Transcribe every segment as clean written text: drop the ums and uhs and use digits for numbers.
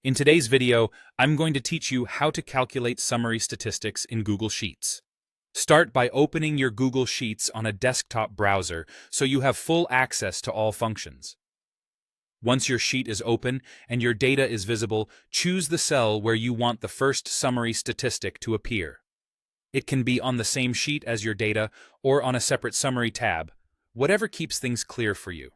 In today's video, I'm going to teach you how to calculate summary statistics in Google Sheets. Start by opening your Google Sheets on a desktop browser so you have full access to all functions. Once your sheet is open and your data is visible, choose the cell where you want the first summary statistic to appear. It can be on the same sheet as your data or on a separate summary tab, whatever keeps things clear for you.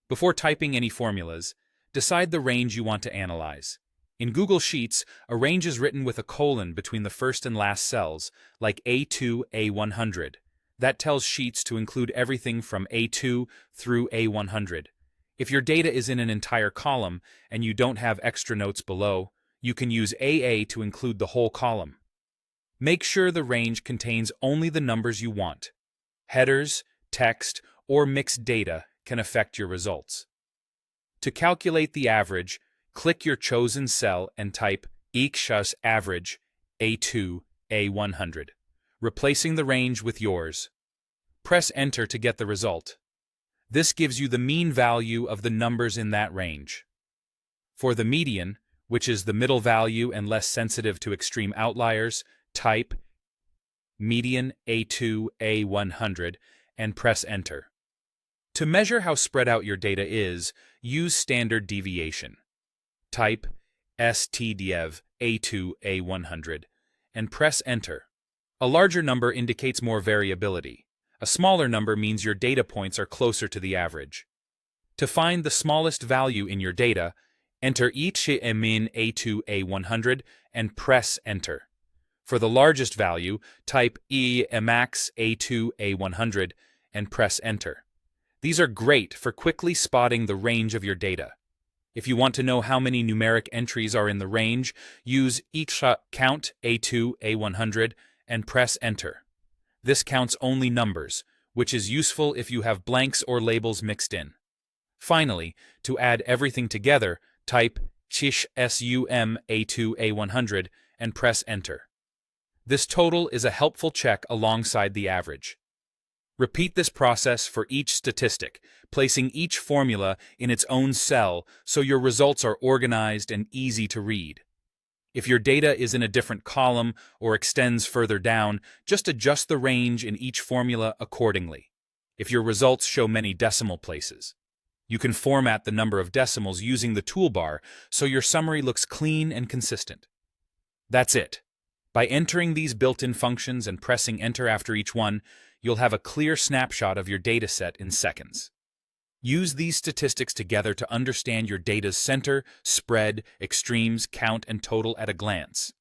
Before typing any formulas, decide the range you want to analyze. In Google Sheets, a range is written with a colon between the first and last cells, like A2, A100. That tells Sheets to include everything from A2 through A100. If your data is in an entire column and you don't have extra notes below, you can use AA to include the whole column. Make sure the range contains only the numbers you want. Headers, text, or mixed data can affect your results. To calculate the average, click your chosen cell and type equals average A2, A100, replacing the range with yours. Press Enter to get the result. This gives you the mean value of the numbers in that range. For the median, which is the middle value and less sensitive to extreme outliers, type median A2, A100 and press Enter. To measure how spread out your data is, use standard deviation. Type stdev A2, A100 and press Enter. A larger number indicates more variability. A smaller number means your data points are closer to the average. To find the smallest value in your data, enter each min A2, A100 and press Enter. For the largest value, type max A2, A100 and press Enter. These are great for quickly spotting the range of your data. If you want to know how many numeric entries are in the range, use count A2, A100 and press Enter. This counts only numbers, which is useful if you have blanks or labels mixed in. Finally, to add everything together, type sum A2, A100 and press Enter. This total is a helpful check alongside the average. Repeat this process for each statistic, placing each formula in its own cell so your results are organized and easy to read. If your data is in a different column or extends further down, just adjust the range in each formula accordingly. If your results show many decimal places, you can format the number of decimals using the toolbar so your summary looks clean and consistent. That's it. By entering these built-in functions and pressing Enter after each one, you'll have a clear snapshot of your dataset in seconds. Use these statistics together to understand your data's center, spread, extremes, count, and total at a glance.